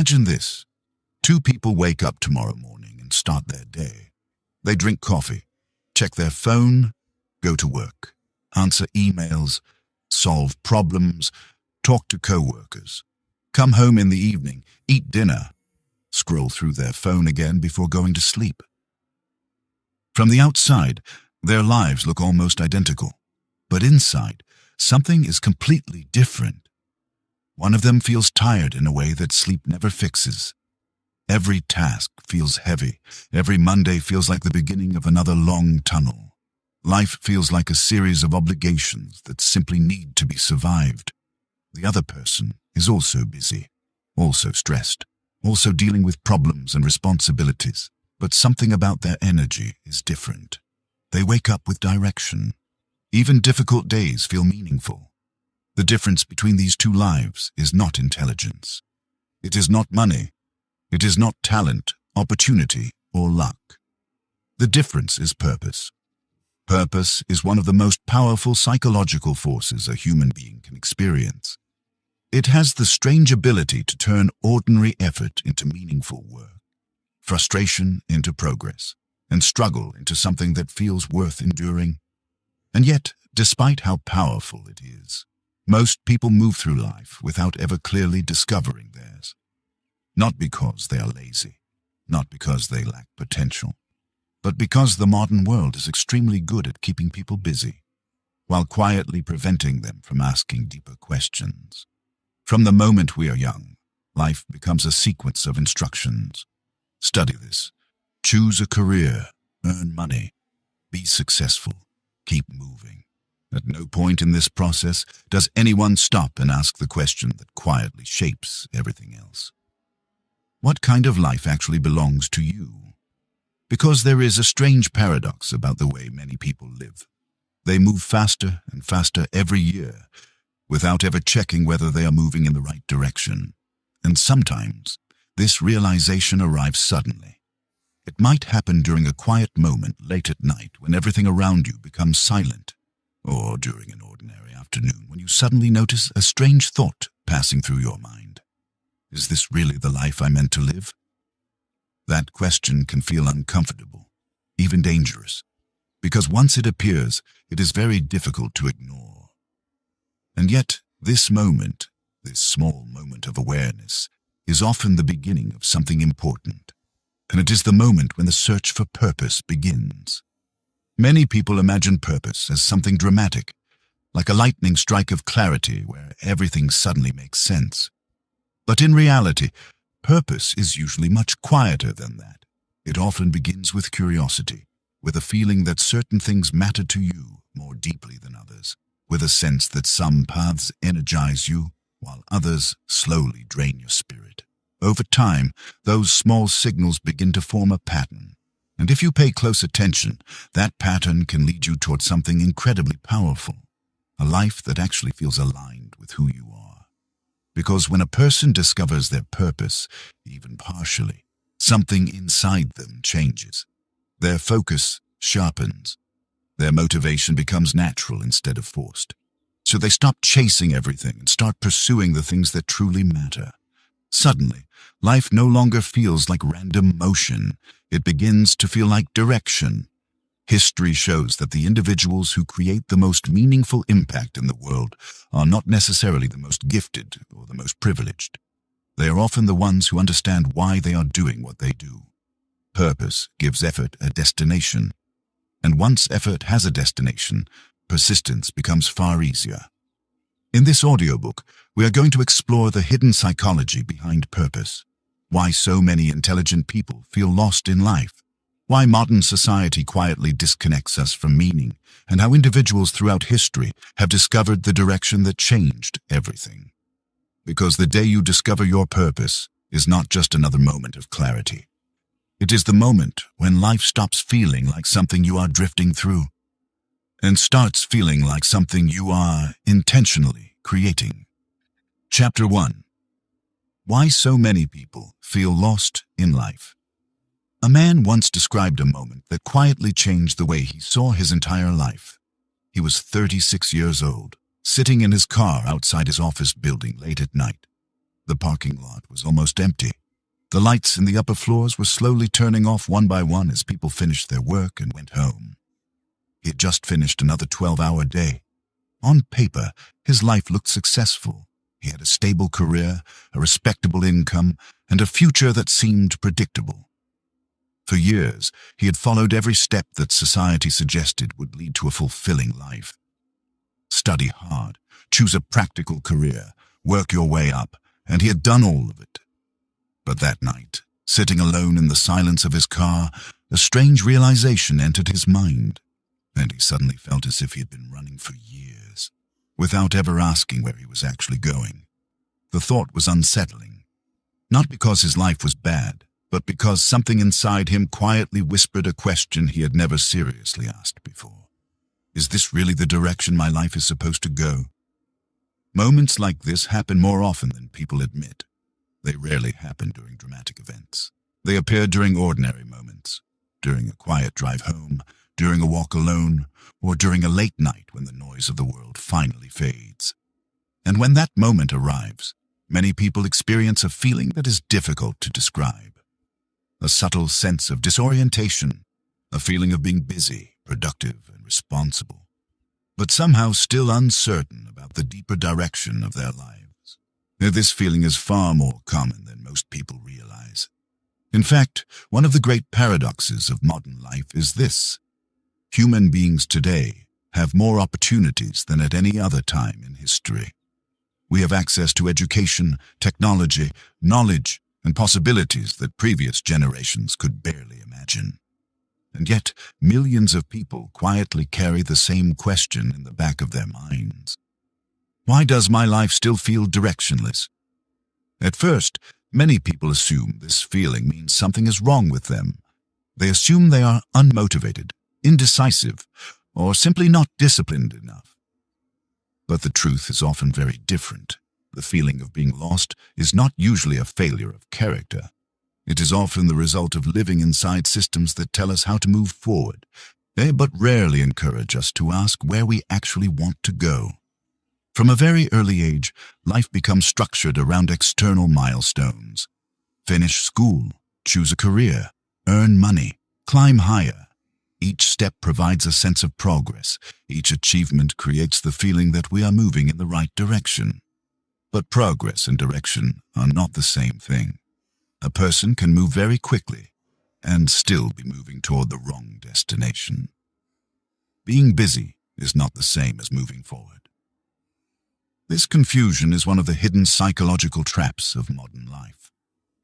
Imagine this. Two people wake up tomorrow morning and start their day. They drink coffee, check their phone, go to work, answer emails, solve problems, talk to co-workers, come home in the evening, eat dinner, scroll through their phone again before going to sleep. From the outside, their lives look almost identical, but inside, something is completely different. One of them feels tired in a way that sleep never fixes. Every task feels heavy. Every Monday feels like the beginning of another long tunnel. Life feels like a series of obligations that simply need to be survived. The other person is also busy, also stressed, also dealing with problems and responsibilities, but something about their energy is different. They wake up with direction. Even difficult days feel meaningful. The difference between these two lives is not intelligence. It is not money. It is not talent, opportunity, or luck. The difference is purpose. Purpose is one of the most powerful psychological forces a human being can experience. It has the strange ability to turn ordinary effort into meaningful work, frustration into progress, and struggle into something that feels worth enduring. And yet, despite how powerful it is, most people move through life without ever clearly discovering theirs. Not because they are lazy, not because they lack potential, but because the modern world is extremely good at keeping people busy, while quietly preventing them from asking deeper questions. From the moment we are young, life becomes a sequence of instructions. Study this, choose a career, earn money, be successful, keep moving. At no point in this process does anyone stop and ask the question that quietly shapes everything else. What kind of life actually belongs to you? Because there is a strange paradox about the way many people live. They move faster and faster every year, without ever checking whether they are moving in the right direction. And sometimes, this realization arrives suddenly. It might happen during a quiet moment late at night when everything around you becomes silent, or during an ordinary afternoon when you suddenly notice a strange thought passing through your mind. Is this really the life I meant to live? That question can feel uncomfortable, even dangerous, because once it appears, it is very difficult to ignore. And yet, this moment, this small moment of awareness, is often the beginning of something important, and it is the moment when the search for purpose begins. Many people imagine purpose as something dramatic, like a lightning strike of clarity where everything suddenly makes sense. But in reality, purpose is usually much quieter than that. It often begins with curiosity, with a feeling that certain things matter to you more deeply than others, with a sense that some paths energize you while others slowly drain your spirit. Over time, those small signals begin to form a pattern. And if you pay close attention, that pattern can lead you towards something incredibly powerful, a life that actually feels aligned with who you are. Because when a person discovers their purpose, even partially, something inside them changes. Their focus sharpens. Their motivation becomes natural instead of forced. So they stop chasing everything and start pursuing the things that truly matter. Suddenly, life no longer feels like random motion. It begins to feel like direction. History shows that the individuals who create the most meaningful impact in the world are not necessarily the most gifted or the most privileged. They are often the ones who understand why they are doing what they do. Purpose gives effort a destination. And once effort has a destination, persistence becomes far easier. In this audiobook, we are going to explore the hidden psychology behind purpose, why so many intelligent people feel lost in life, why modern society quietly disconnects us from meaning, and how individuals throughout history have discovered the direction that changed everything. Because the day you discover your purpose is not just another moment of clarity. It is the moment when life stops feeling like something you are drifting through and starts feeling like something you are intentionally creating. Chapter 1. Why so many people feel lost in life. A man once described a moment that quietly changed the way he saw his entire life. He was 36 years old, sitting in his car outside his office building late at night. The parking lot was almost empty. The lights in the upper floors were slowly turning off one by one as people finished their work and went home. He had just finished another 12-hour day. On paper, his life looked successful. He had a stable career, a respectable income, and a future that seemed predictable. For years, he had followed every step that society suggested would lead to a fulfilling life. Study hard, choose a practical career, work your way up, and he had done all of it. But that night, sitting alone in the silence of his car, a strange realization entered his mind, and he suddenly felt as if he had been running for years, without ever asking where he was actually going. The thought was unsettling, not because his life was bad, but because something inside him quietly whispered a question he had never seriously asked before. Is this really the direction my life is supposed to go? Moments like this happen more often than people admit. They rarely happen during dramatic events. They appear during ordinary moments, during a quiet drive home, during a walk alone, or during a late night when the noise of the world finally fades. And when that moment arrives, many people experience a feeling that is difficult to describe. A subtle sense of disorientation, a feeling of being busy, productive, and responsible, but somehow still uncertain about the deeper direction of their lives. This feeling is far more common than most people realize. In fact, one of the great paradoxes of modern life is this: human beings today have more opportunities than at any other time in history. We have access to education, technology, knowledge, and possibilities that previous generations could barely imagine. And yet, millions of people quietly carry the same question in the back of their minds. Why does my life still feel directionless? At first, many people assume this feeling means something is wrong with them. They assume they are unmotivated, indecisive, or simply not disciplined enough. But the truth is often very different. The feeling of being lost is not usually a failure of character. It is often the result of living inside systems that tell us how to move forward, but rarely encourage us to ask where we actually want to go. From a very early age, life becomes structured around external milestones. Finish school, choose a career, earn money, climb higher. Each step provides a sense of progress. Each achievement creates the feeling that we are moving in the right direction. But progress and direction are not the same thing. A person can move very quickly and still be moving toward the wrong destination. Being busy is not the same as moving forward. This confusion is one of the hidden psychological traps of modern life.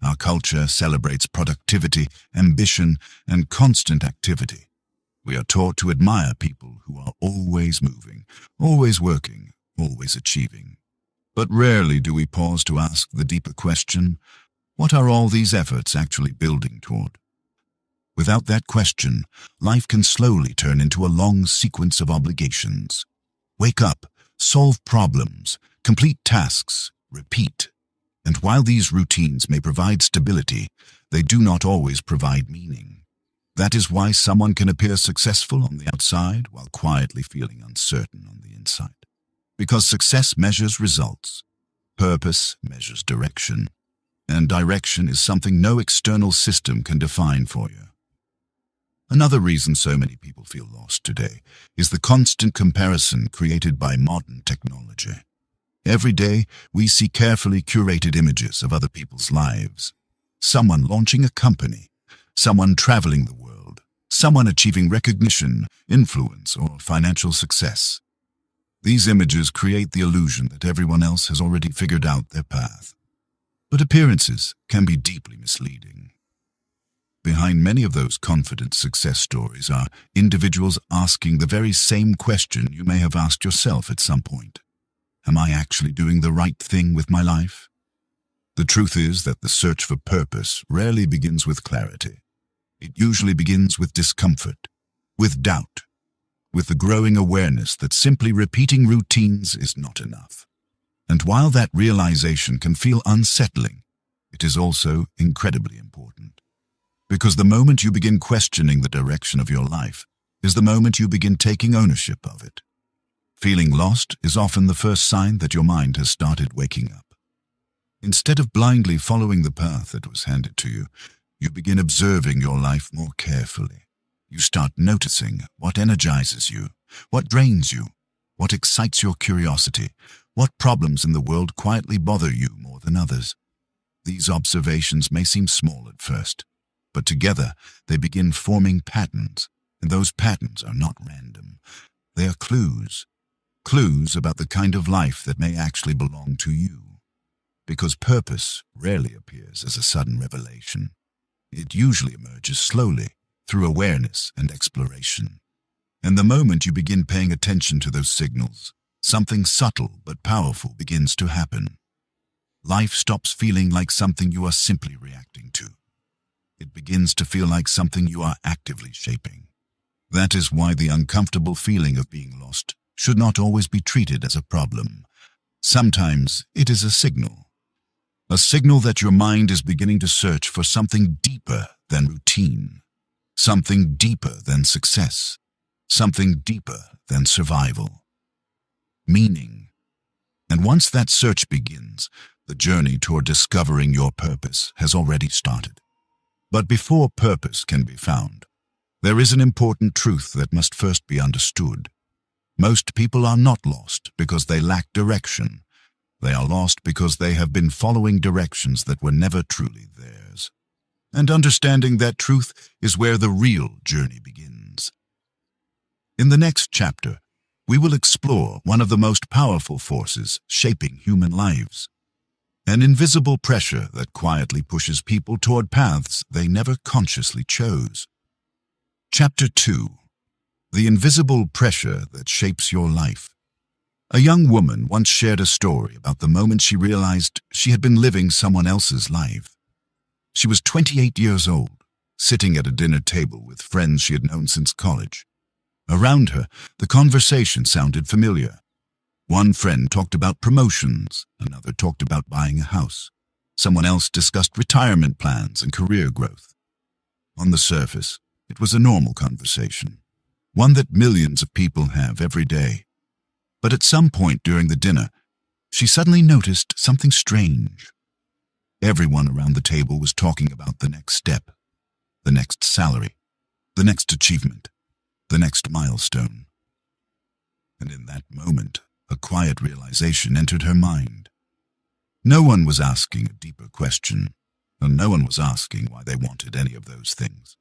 Our culture celebrates productivity, ambition, and constant activity. We are taught to admire people who are always moving, always working, always achieving. But rarely do we pause to ask the deeper question, what are all these efforts actually building toward? Without that question, life can slowly turn into a long sequence of obligations. Wake up, solve problems, complete tasks, repeat. And while these routines may provide stability, they do not always provide meaning. That is why someone can appear successful on the outside while quietly feeling uncertain on the inside. Because success measures results, purpose measures direction, and direction is something no external system can define for you. Another reason so many people feel lost today is the constant comparison created by modern technology. Every day, we see carefully curated images of other people's lives. Someone launching a company, someone traveling the world, someone achieving recognition, influence, or financial success. These images create the illusion that everyone else has already figured out their path. But appearances can be deeply misleading. Behind many of those confident success stories are individuals asking the very same question you may have asked yourself at some point. Am I actually doing the right thing with my life? The truth is that the search for purpose rarely begins with clarity. It usually begins with discomfort, with doubt, with the growing awareness that simply repeating routines is not enough. And while that realization can feel unsettling, it is also incredibly important. Because the moment you begin questioning the direction of your life is the moment you begin taking ownership of it. Feeling lost is often the first sign that your mind has started waking up. Instead of blindly following the path that was handed to you, you begin observing your life more carefully. You start noticing what energizes you, what drains you, what excites your curiosity, what problems in the world quietly bother you more than others. These observations may seem small at first, but together they begin forming patterns, and those patterns are not random. They are clues about the kind of life that may actually belong to you. Because purpose rarely appears as a sudden revelation. It usually emerges slowly, through awareness and exploration. And the moment you begin paying attention to those signals, something subtle but powerful begins to happen. Life stops feeling like something you are simply reacting to. It begins to feel like something you are actively shaping. That is why the uncomfortable feeling of being lost should not always be treated as a problem. Sometimes it is a signal that your mind is beginning to search for something deeper than routine, something deeper than success, something deeper than survival. Meaning. And once that search begins, the journey toward discovering your purpose has already started. But before purpose can be found, there is an important truth that must first be understood. Most people are not lost because they lack direction. They are lost because they have been following directions that were never truly theirs. And understanding that truth is where the real journey begins. In the next chapter, we will explore one of the most powerful forces shaping human lives. An invisible pressure that quietly pushes people toward paths they never consciously chose. Chapter 2. The invisible pressure that shapes your life. A young woman once shared a story about the moment she realized she had been living someone else's life. She was 28 years old, sitting at a dinner table with friends she had known since college. Around her, the conversation sounded familiar. One friend talked about promotions, another talked about buying a house. Someone else discussed retirement plans and career growth. On the surface, it was a normal conversation, one that millions of people have every day. But at some point during the dinner, she suddenly noticed something strange. Everyone around the table was talking about the next step, the next salary, the next achievement, the next milestone. And in that moment, a quiet realization entered her mind. No one was asking a deeper question, and no one was asking why they wanted any of those things.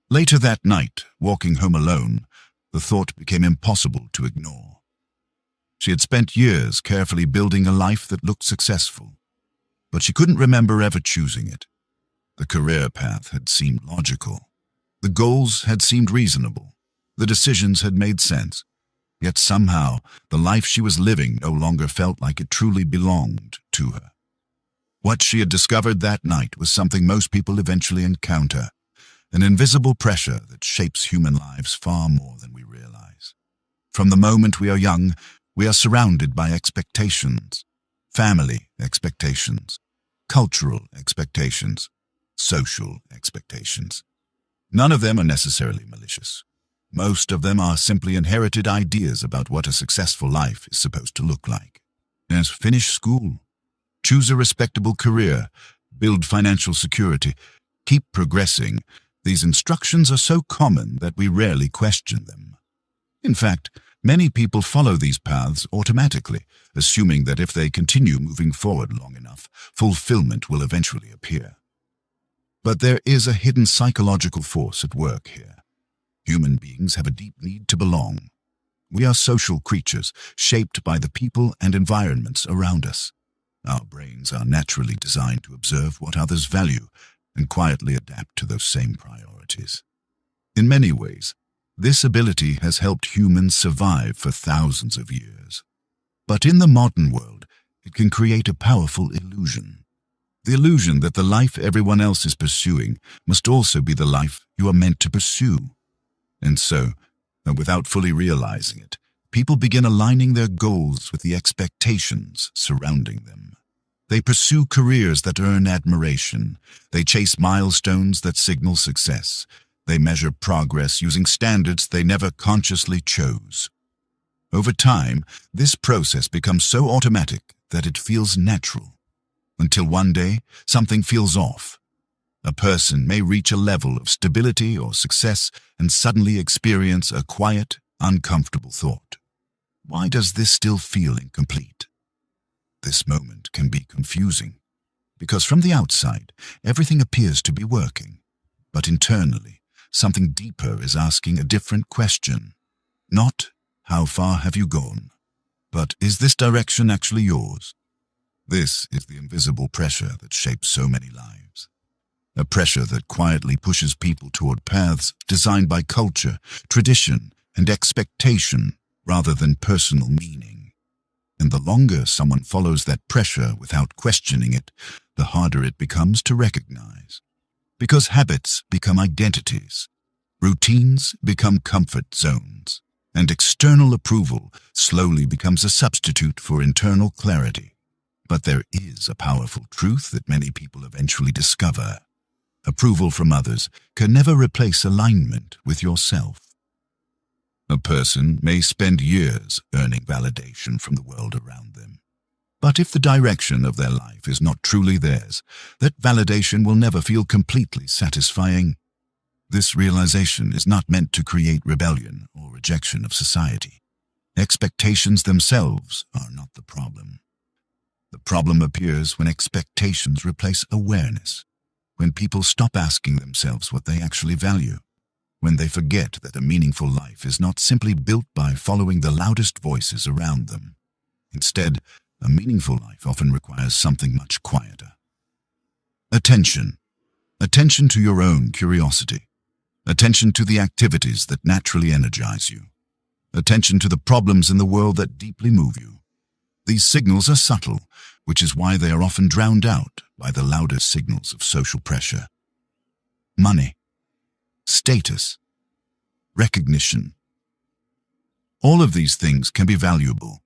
Later that night, walking home alone, the thought became impossible to ignore. She had spent years carefully building a life that looked successful, but she couldn't remember ever choosing it. The career path had seemed logical. The goals had seemed reasonable. The decisions had made sense. Yet somehow, the life she was living no longer felt like it truly belonged to her. What she had discovered that night was something most people eventually encounter, an invisible pressure that shapes human lives far more than we realize. From the moment we are young, we are surrounded by expectations, family expectations, cultural expectations, social expectations. None of them are necessarily malicious. Most of them are simply inherited ideas about what a successful life is supposed to look like. As finish school, choose a respectable career, build financial security, keep progressing. These instructions are so common that we rarely question them. In fact, many people follow these paths automatically, assuming that if they continue moving forward long enough, fulfillment will eventually appear. But there is a hidden psychological force at work here. Human beings have a deep need to belong. We are social creatures, shaped by the people and environments around us. Our brains are naturally designed to observe what others value and quietly adapt to those same priorities. In many ways, this ability has helped humans survive for thousands of years. But in the modern world, it can create a powerful illusion. The illusion that the life everyone else is pursuing must also be the life you are meant to pursue. And so, without fully realizing it, people begin aligning their goals with the expectations surrounding them. They pursue careers that earn admiration. They chase milestones that signal success. They measure progress using standards they never consciously chose. Over time, this process becomes so automatic that it feels natural. until one day something feels off. A person may reach a level of stability or success and suddenly experience a quiet, uncomfortable thought. Why does this still feel incomplete? This moment can be confusing, because from the outside, everything appears to be working. But internally, something deeper is asking a different question. Not, how far have you gone? But, is this direction actually yours? This is the invisible pressure that shapes so many lives. A pressure that quietly pushes people toward paths designed by culture, tradition, and expectation rather than personal meaning. And the longer someone follows that pressure without questioning it, the harder it becomes to recognize. Because habits become identities, routines become comfort zones, and external approval slowly becomes a substitute for internal clarity. But there is a powerful truth that many people eventually discover. Approval from others can never replace alignment with yourself. A person may spend years earning validation from the world around them. But if the direction of their life is not truly theirs, that validation will never feel completely satisfying. This realization is not meant to create rebellion or rejection of society. Expectations themselves are not the problem. The problem appears when expectations replace awareness, when people stop asking themselves what they actually value, when they forget that a meaningful life is not simply built by following the loudest voices around them. Instead, a meaningful life often requires something much quieter. Attention. Attention to your own curiosity. Attention to the activities that naturally energize you. Attention to the problems in the world that deeply move you. These signals are subtle, which is why they are often drowned out by the louder signals of social pressure. Money, status, recognition. All of these things can be valuable,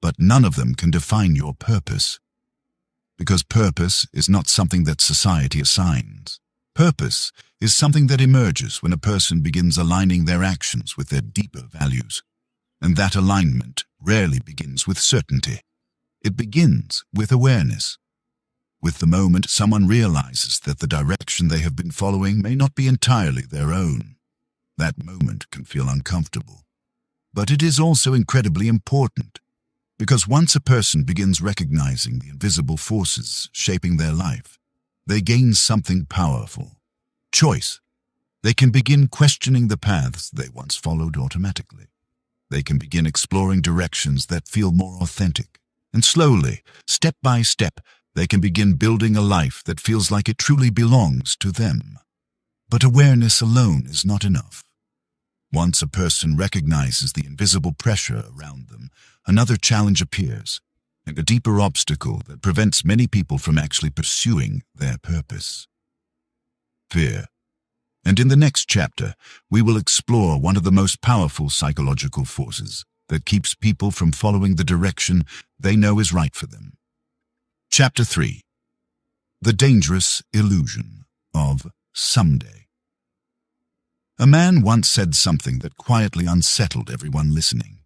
but none of them can define your purpose. Because purpose is not something that society assigns. Purpose is something that emerges when a person begins aligning their actions with their deeper values. And that alignment rarely begins with certainty. It begins with awareness. With the moment someone realizes that the direction they have been following may not be entirely their own. That moment can feel uncomfortable. But it is also incredibly important, because once a person begins recognizing the invisible forces shaping their life, they gain something powerful: choice. They can begin questioning the paths they once followed automatically. They can begin exploring directions that feel more authentic. And slowly, step by step, they can begin building a life that feels like it truly belongs to them. But awareness alone is not enough. Once a person recognizes the invisible pressure around them, another challenge appears, and a deeper obstacle that prevents many people from actually pursuing their purpose: fear. And in the next chapter, we will explore one of the most powerful psychological forces that keeps people from following the direction they know is right for them. Chapter 3. The Dangerous Illusion of Someday. A man once said something that quietly unsettled everyone listening.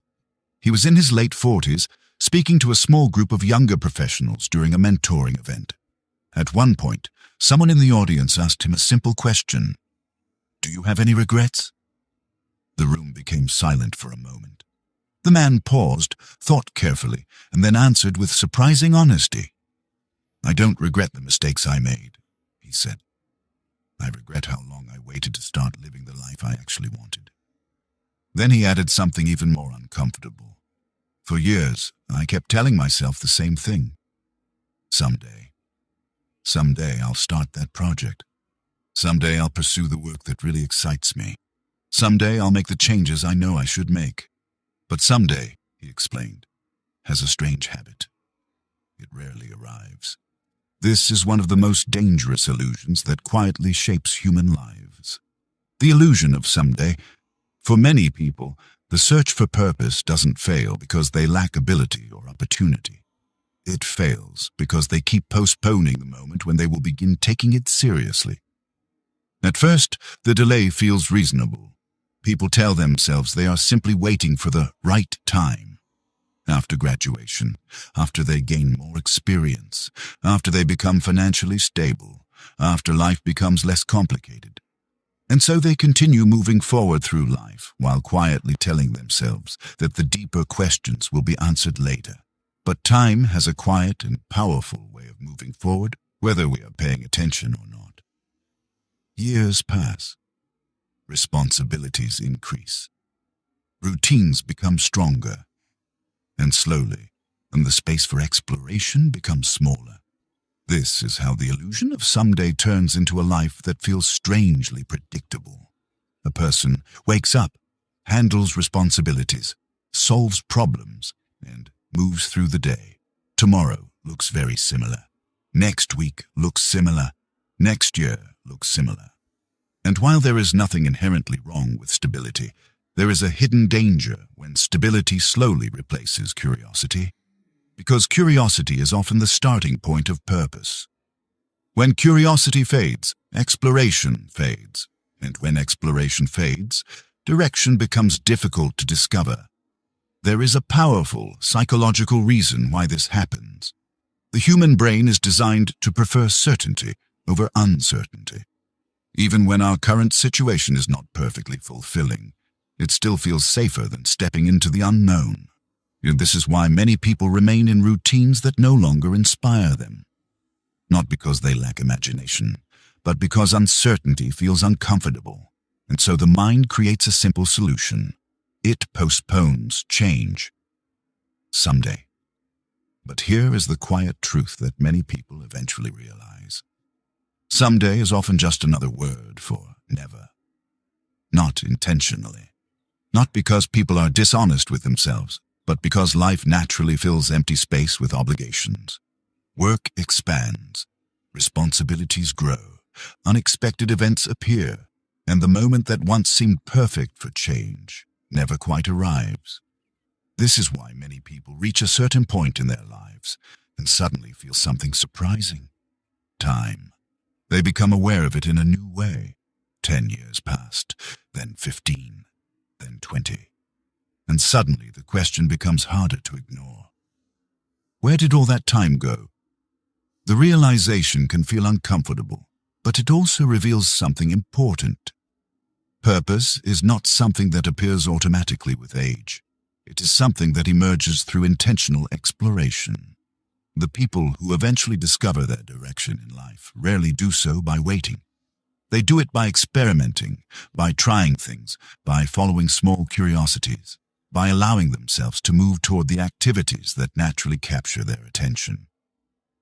He was in his late 40s, speaking to a small group of younger professionals during a mentoring event. At one point, someone in the audience asked him a simple question: "Do you have any regrets?" The room became silent for a moment. The man paused, thought carefully, and then answered with surprising honesty. "I don't regret the mistakes I made," he said. "I regret how long I waited to start living the life I actually wanted." Then he added something even more uncomfortable. "For years, I kept telling myself the same thing. Someday I'll start that project. Someday I'll pursue the work that really excites me. Someday I'll make the changes I know I should make. But someday," he explained, "has a strange habit. It rarely arrives." This is one of the most dangerous illusions that quietly shapes human lives. The illusion of someday. For many people, the search for purpose doesn't fail because they lack ability or opportunity. It fails because they keep postponing the moment when they will begin taking it seriously. At first, the delay feels reasonable. People tell themselves they are simply waiting for the right time. after graduation, after they gain more experience, after they become financially stable, after life becomes less complicated. And so they continue moving forward through life while quietly telling themselves that the deeper questions will be answered later. But time has a quiet and powerful way of moving forward, whether we are paying attention or not. Years pass. Responsibilities increase. Routines become stronger. And slowly, the space for exploration becomes smaller. This is how the illusion of someday turns into a life that feels strangely predictable. A person wakes up, handles responsibilities, solves problems, and moves through the day. Tomorrow looks very similar. Next week looks similar. Next year looks similar. And while there is nothing inherently wrong with stability, there is a hidden danger when stability slowly replaces curiosity. Because curiosity is often the starting point of purpose. When curiosity fades, exploration fades. And when exploration fades, direction becomes difficult to discover. There is a powerful psychological reason why this happens. The human brain is designed to prefer certainty over uncertainty. Even when our current situation is not perfectly fulfilling, it still feels safer than stepping into the unknown. This is why many people remain in routines that no longer inspire them. Not because they lack imagination, but because uncertainty feels uncomfortable. And so the mind creates a simple solution. It postpones change. Someday. But here is the quiet truth that many people eventually realize. Someday is often just another word for never. Not intentionally. Not because people are dishonest with themselves, but because life naturally fills empty space with obligations. Work expands, responsibilities grow, unexpected events appear, and the moment that once seemed perfect for change never quite arrives. This is why many people reach a certain point in their lives and suddenly feel something surprising. Time. They become aware of it in a new way. 10 years passed, then 15, then 20. And suddenly the question becomes harder to ignore. Where did all that time go? The realization can feel uncomfortable, but it also reveals something important. Purpose is not something that appears automatically with age. It is something that emerges through intentional exploration. The people who eventually discover their direction in life rarely do so by waiting. They do it by experimenting, by trying things, by following small curiosities, by allowing themselves to move toward the activities that naturally capture their attention.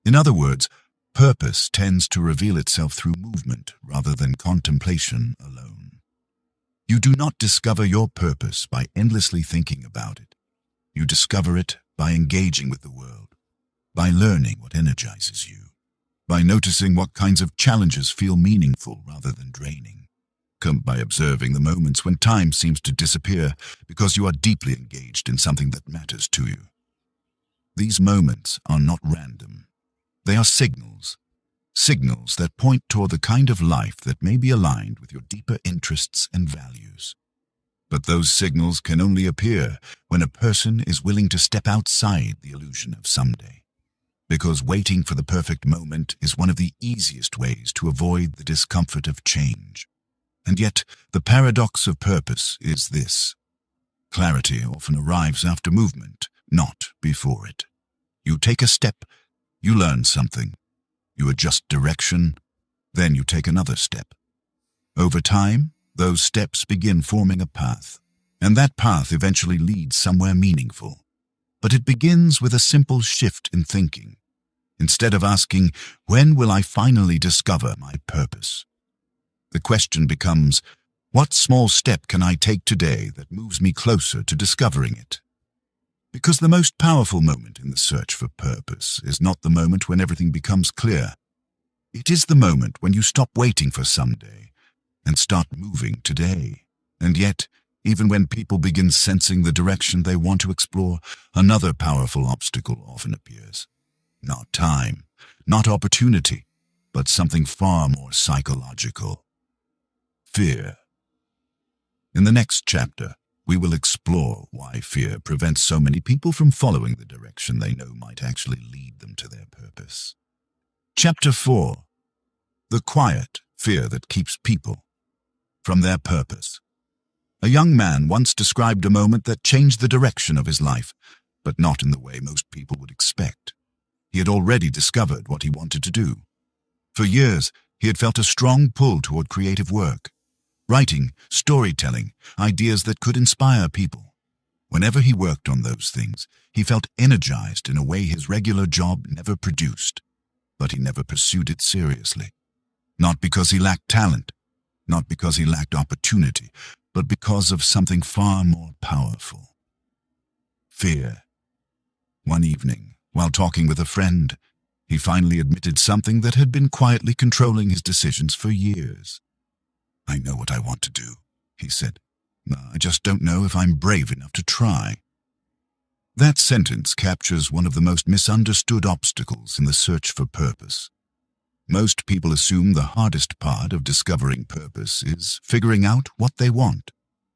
In other words, purpose tends to reveal itself through movement rather than contemplation alone. You do not discover your purpose by endlessly thinking about it. You discover it by engaging with the world, by learning what energizes you, by noticing what kinds of challenges feel meaningful rather than draining, by observing the moments when time seems to disappear because you are deeply engaged in something that matters to you. These moments are not random. They are signals that point toward the kind of life that may be aligned with your deeper interests and values. But those signals can only appear when a person is willing to step outside the illusion of someday. Because waiting for the perfect moment is one of the easiest ways to avoid the discomfort of change. And yet, the paradox of purpose is this. Clarity often arrives after movement, not before it. You take a step, you learn something, you adjust direction, then you take another step. Over time, those steps begin forming a path, and that path eventually leads somewhere meaningful. But it begins with a simple shift in thinking. Instead of asking, when will I finally discover my purpose? The question becomes, what small step can I take today that moves me closer to discovering it? Because the most powerful moment in the search for purpose is not the moment when everything becomes clear. It is the moment when you stop waiting for someday and start moving today. And yet, even when people begin sensing the direction they want to explore, another powerful obstacle often appears. Not time, not opportunity, but something far more psychological. Fear. In the next chapter, We will explore why fear prevents so many people from following the direction they know might actually lead them to their purpose. Chapter 4. The quiet fear that keeps people from their purpose. A young man once described a moment that changed the direction of his life, but not in the way most people would expect. He had already discovered what he wanted to do. For years, he had felt a strong pull toward creative work, writing, storytelling, ideas that could inspire people. Whenever he worked on those things, he felt energized in a way his regular job never produced. But he never pursued it seriously. Not because he lacked talent, not because he lacked opportunity, but because of something far more powerful. Fear. One evening, while talking with a friend, he finally admitted something that had been quietly controlling his decisions for years. "I know what I want to do," he said. "I just don't know if I'm brave enough to try." That sentence captures one of the most misunderstood obstacles in the search for purpose. Most people assume the hardest part of discovering purpose is figuring out what they want.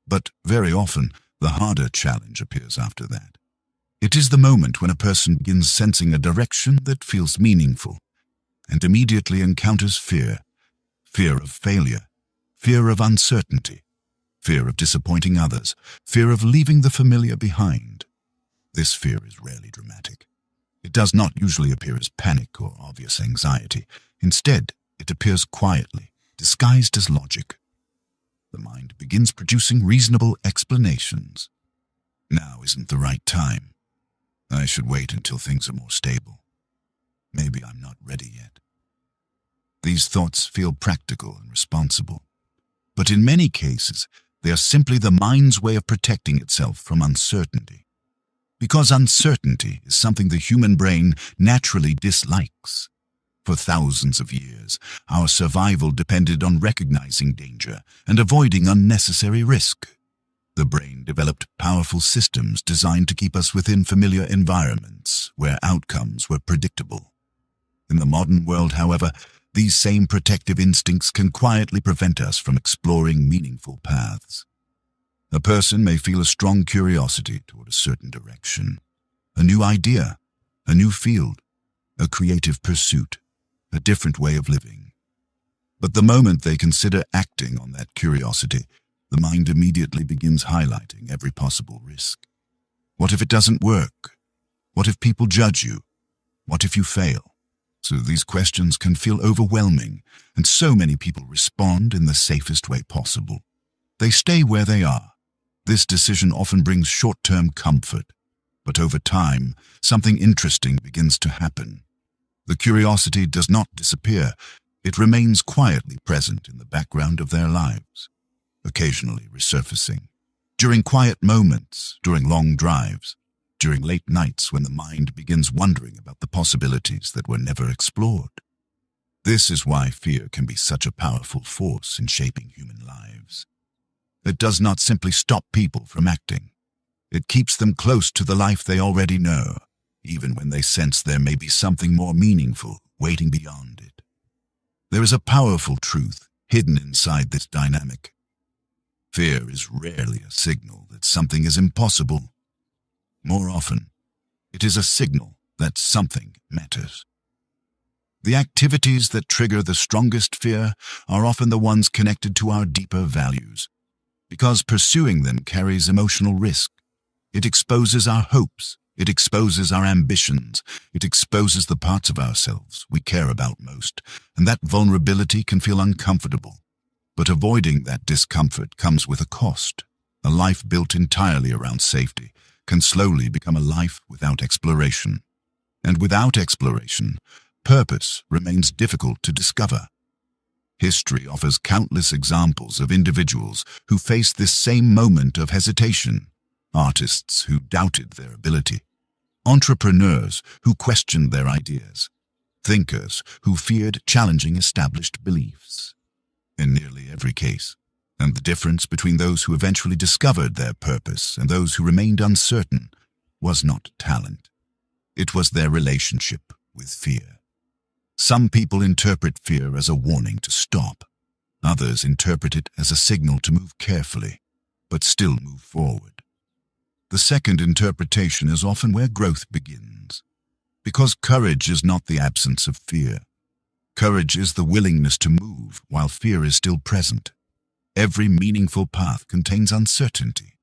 But very often, the harder challenge appears after that. It is the moment when a person begins sensing a direction that feels meaningful and immediately encounters fear. Fear of failure, fear of uncertainty, fear of disappointing others, fear of leaving the familiar behind. This fear is rarely dramatic. It does not usually appear as panic or obvious anxiety. Instead, it appears quietly, disguised as logic. The mind begins producing reasonable explanations. Now isn't the right time. I should wait until things are more stable. Maybe I'm not ready yet. These thoughts feel practical and responsible, but in many cases, they are simply the mind's way of protecting itself from uncertainty. Because uncertainty is something the human brain naturally dislikes. For thousands of years, our survival depended on recognizing danger and avoiding unnecessary risk. The brain developed powerful systems designed to keep us within familiar environments where outcomes were predictable. In the modern world, however, these same protective instincts can quietly prevent us from exploring meaningful paths. A person may feel a strong curiosity toward a certain direction, a new idea, a new field, a creative pursuit, a different way of living. But the moment they consider acting on that curiosity, the mind immediately begins highlighting every possible risk. What if it doesn't work? What if people judge you? What if you fail? So these questions can feel overwhelming, and so many people respond in the safest way possible. They stay where they are. This decision often brings short-term comfort, but over time, something interesting begins to happen. The curiosity does not disappear. It remains quietly present in the background of their lives, occasionally resurfacing. During quiet moments, during long drives, during late nights when the mind begins wondering about the possibilities that were never explored. This is why fear can be such a powerful force in shaping human lives. It does not simply stop people from acting. It keeps them close to the life they already know, even when they sense there may be something more meaningful waiting beyond it. There is a powerful truth hidden inside this dynamic. Fear is rarely a signal that something is impossible. More often, it is a signal that something matters. The activities that trigger the strongest fear are often the ones connected to our deeper values, because pursuing them carries emotional risk. It exposes our hopes, it exposes our ambitions, it exposes the parts of ourselves we care about most, and that vulnerability can feel uncomfortable. But avoiding that discomfort comes with a cost. A life built entirely around safety can slowly become a life without exploration. And without exploration, purpose remains difficult to discover. History offers countless examples of individuals who faced this same moment of hesitation, artists who doubted their ability, entrepreneurs who questioned their ideas, thinkers who feared challenging established beliefs. In nearly every case, and the difference between those who eventually discovered their purpose and those who remained uncertain was not talent. It was their relationship with fear. Some people interpret fear as a warning to stop. Others interpret it as a signal to move carefully. but still move forward. The second interpretation is often where growth begins, because courage is not the absence of fear. Courage is the willingness to move while fear is still present. Every meaningful path contains uncertainty.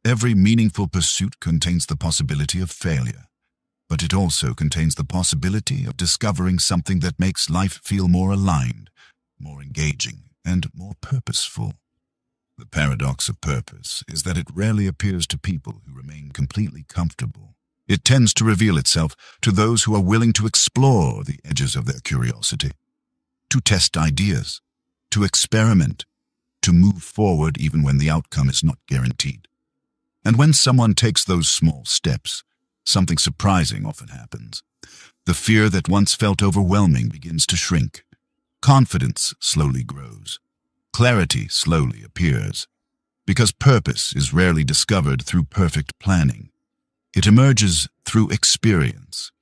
Every meaningful pursuit contains the possibility of failure, but it also contains the possibility of discovering something that makes life feel more aligned, more engaging, and more purposeful. The paradox of purpose is that it rarely appears to people who remain completely comfortable. It tends to reveal itself to those who are willing to explore the edges of their curiosity, to test ideas, to experiment, to move forward even when the outcome is not guaranteed. And when someone takes those small steps, something surprising often happens. The fear that once felt overwhelming begins to shrink. Confidence slowly grows. Clarity slowly appears. Because purpose is rarely discovered through perfect planning. It emerges through experience.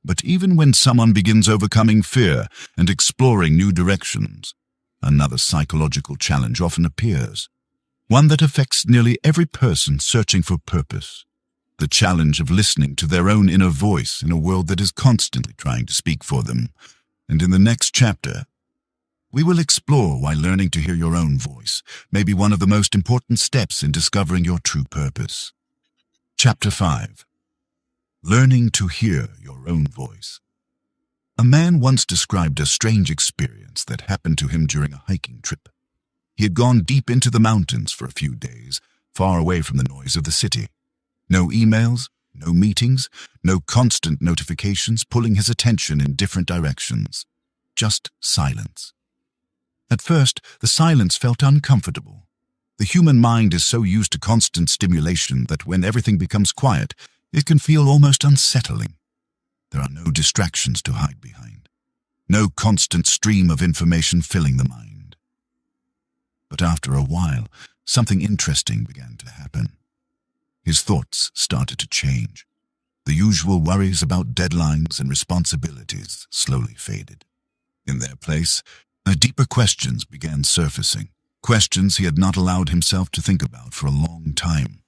But even when someone begins overcoming fear and exploring new directions, another psychological challenge often appears, one that affects nearly every person searching for purpose. The challenge of listening to their own inner voice in a world that is constantly trying to speak for them. And in the next chapter, we will explore why learning to hear your own voice may be one of the most important steps in discovering your true purpose. Chapter 5. Learning to hear your own voice. A man once described a strange experience that happened to him during a hiking trip. He had gone deep into the mountains for a few days, far away from the noise of the city. No emails, no meetings, no constant notifications pulling his attention in different directions. Just silence. At first, the silence felt uncomfortable. The human mind is so used to constant stimulation that when everything becomes quiet, it can feel almost unsettling. There are no distractions to hide behind. No constant stream of information filling the mind. But after a while, something interesting began to happen. His thoughts started to change. The usual worries about deadlines and responsibilities slowly faded. In their place, deeper questions began surfacing. Questions he had not allowed himself to think about for a long time.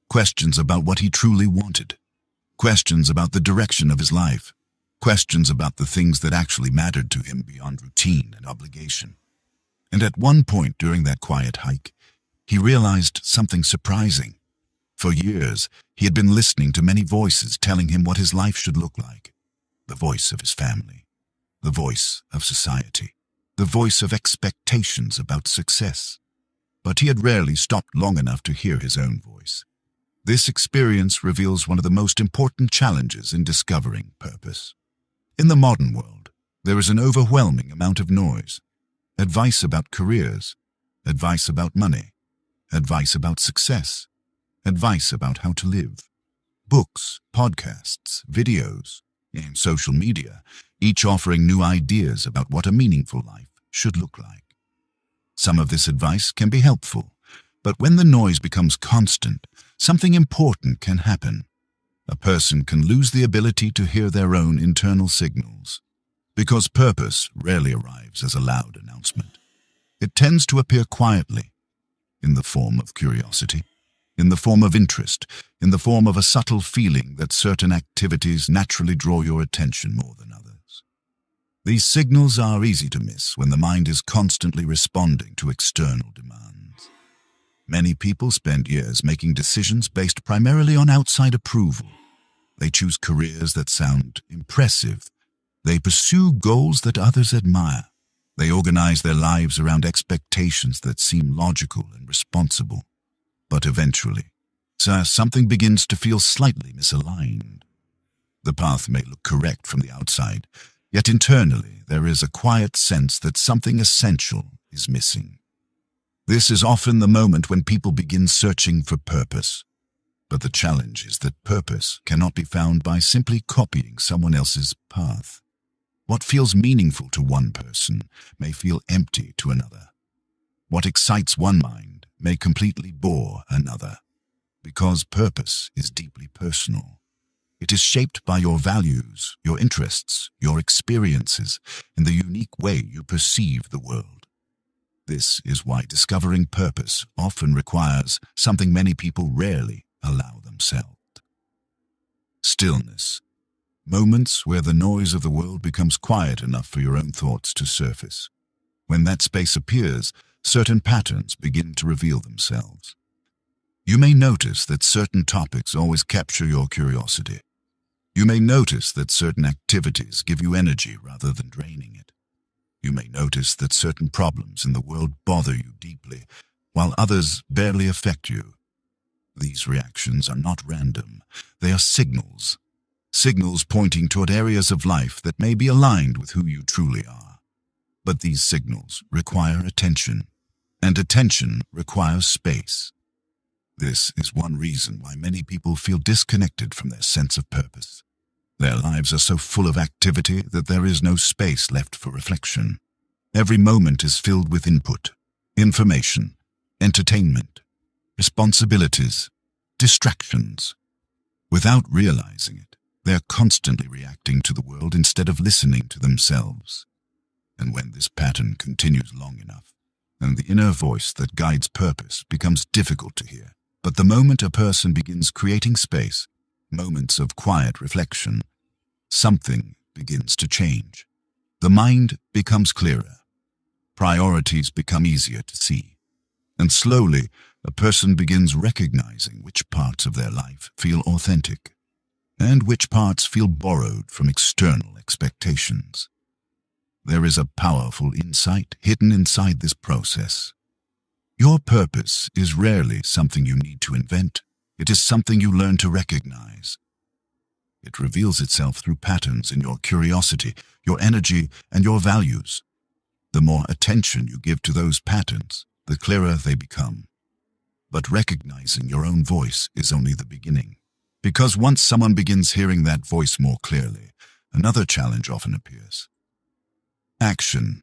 Questions about what he truly wanted. Questions about the direction of his life. Questions about the things that actually mattered to him beyond routine and obligation. And at one point during that quiet hike, he realized something surprising. For years, he had been listening to many voices telling him what his life should look like. The voice of his family. The voice of society. The voice of expectations about success. But he had rarely stopped long enough to hear his own voice. This experience reveals one of the most important challenges in discovering purpose. In the modern world, there is an overwhelming amount of noise. Advice about careers, advice about money, advice about success, advice about how to live. Books, podcasts, videos, and social media, each offering new ideas about what a meaningful life should look like. Some of this advice can be helpful, but when the noise becomes constant, something important can happen. A person can lose the ability to hear their own internal signals, because purpose rarely arrives as a loud announcement. It tends to appear quietly, in the form of curiosity, in the form of interest, in the form of a subtle feeling that certain activities naturally draw your attention more than others. These signals are easy to miss when the mind is constantly responding to external demands. Many people spend years making decisions based primarily on outside approval. They choose careers that sound impressive. They pursue goals that others admire. They organize their lives around expectations that seem logical and responsible. But eventually, something begins to feel slightly misaligned. The path may look correct from the outside, yet internally there is a quiet sense that something essential is missing. This is often the moment when people begin searching for purpose. But the challenge is that purpose cannot be found by simply copying someone else's path. What feels meaningful to one person may feel empty to another. What excites one mind may completely bore another, because purpose is deeply personal. It is shaped by your values, your interests, your experiences, and the unique way you perceive the world. This is why discovering purpose often requires something many people rarely allow themselves. Stillness. Moments where the noise of the world becomes quiet enough for your own thoughts to surface. When that space appears, certain patterns begin to reveal themselves. You may notice that certain topics always capture your curiosity. You may notice that certain activities give you energy rather than draining it. You may notice that certain problems in the world bother you deeply, while others barely affect you. These reactions are not random. They are signals. Signals pointing toward areas of life that may be aligned with who you truly are. But these signals require attention, and attention requires space. This is one reason why many people feel disconnected from their sense of purpose. Their lives are so full of activity that there is no space left for reflection. Every moment is filled with input, information, entertainment, responsibilities, distractions. Without realizing it, they are constantly reacting to the world instead of listening to themselves. And when this pattern continues long enough, and the inner voice that guides purpose becomes difficult to hear, but the moment a person begins creating space, moments of quiet reflection, something begins to change. The mind becomes clearer. Priorities become easier to see. And slowly, a person begins recognizing which parts of their life feel authentic, and which parts feel borrowed from external expectations. There is a powerful insight hidden inside this process. Your purpose is rarely something you need to invent. It is something you learn to recognize. It reveals itself through patterns in your curiosity, your energy, and your values. The more attention you give to those patterns, the clearer they become. But recognizing your own voice is only the beginning. Because once someone begins hearing that voice more clearly, another challenge often appears. Action.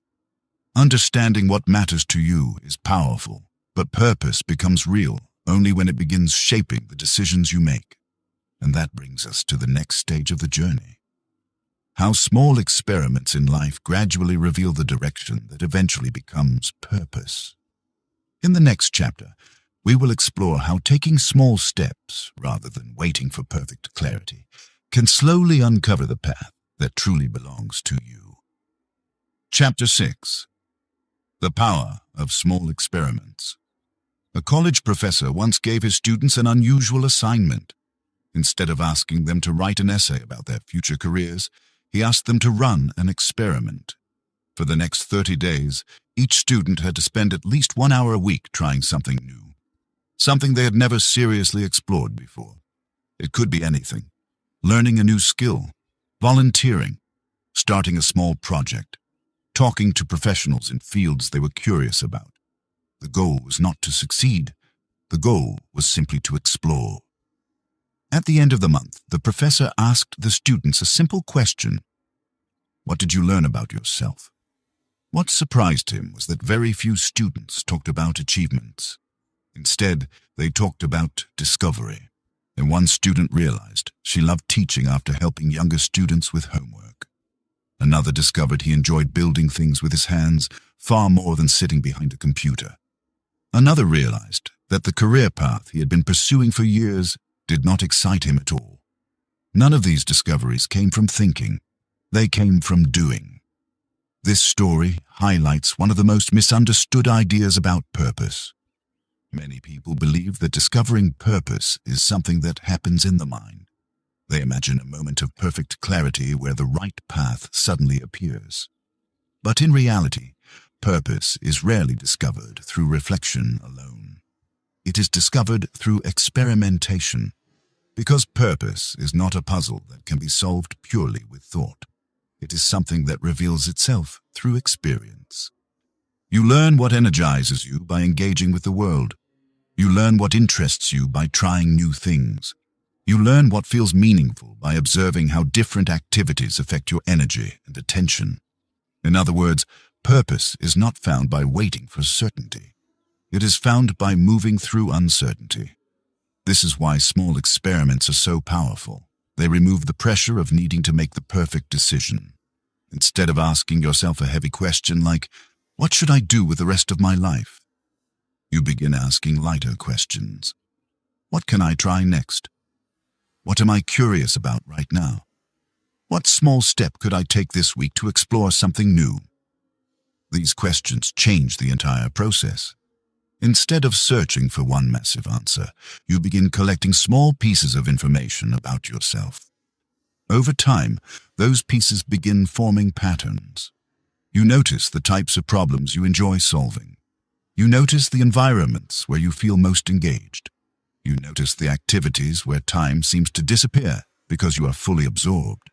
Understanding what matters to you is powerful, but purpose becomes real only when it begins shaping the decisions you make. And that brings us to the next stage of the journey. How small experiments in life gradually reveal the direction that eventually becomes purpose. In the next chapter, we will explore how taking small steps, rather than waiting for perfect clarity, can slowly uncover the path that truly belongs to you. Chapter 6. The Power of Small Experiments. A college professor once gave his students an unusual assignment. Instead of asking them to write an essay about their future careers, he asked them to run an experiment. For the next 30 days, each student had to spend at least 1 hour a week trying something new, something they had never seriously explored before. It could be anything: learning a new skill, volunteering, starting a small project, talking to professionals in fields they were curious about. The goal was not to succeed. The goal was simply to explore. At the end of the month, the professor asked the students a simple question. What did you learn about yourself? What surprised him was that very few students talked about achievements. Instead, they talked about discovery. And one student realized she loved teaching after helping younger students with homework. Another discovered he enjoyed building things with his hands far more than sitting behind a computer. Another realized that the career path he had been pursuing for years did not excite him at all. None of these discoveries came from thinking. They came from doing. This story highlights one of the most misunderstood ideas about purpose. Many people believe that discovering purpose is something that happens in the mind. They imagine a moment of perfect clarity where the right path suddenly appears. But in reality, purpose is rarely discovered through reflection alone. It is discovered through experimentation, because purpose is not a puzzle that can be solved purely with thought. It is something that reveals itself through experience. You learn what energizes you by engaging with the world. You learn what interests you by trying new things. You learn what feels meaningful by observing how different activities affect your energy and attention. In other words, purpose is not found by waiting for certainty. It is found by moving through uncertainty. This is why small experiments are so powerful. They remove the pressure of needing to make the perfect decision. Instead of asking yourself a heavy question like, What should I do with the rest of my life? You begin asking lighter questions. What can I try next? What am I curious about right now? What small step could I take this week to explore something new? These questions change the entire process. Instead of searching for one massive answer, you begin collecting small pieces of information about yourself. Over time, those pieces begin forming patterns. You notice the types of problems you enjoy solving. You notice the environments where you feel most engaged. You notice the activities where time seems to disappear because you are fully absorbed.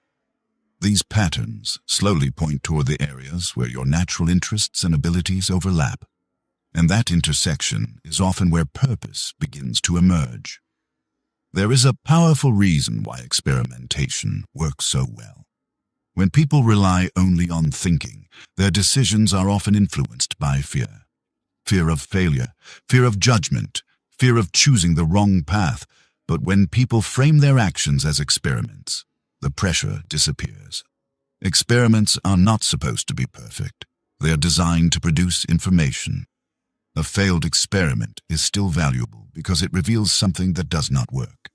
These patterns slowly point toward the areas where your natural interests and abilities overlap. And that intersection is often where purpose begins to emerge. There is a powerful reason why experimentation works so well. When people rely only on thinking, their decisions are often influenced by fear. Fear of failure, fear of judgment, fear of choosing the wrong path. But when people frame their actions as experiments, the pressure disappears. Experiments are not supposed to be perfect. They are designed to produce information. A failed experiment is still valuable because it reveals something that does not work.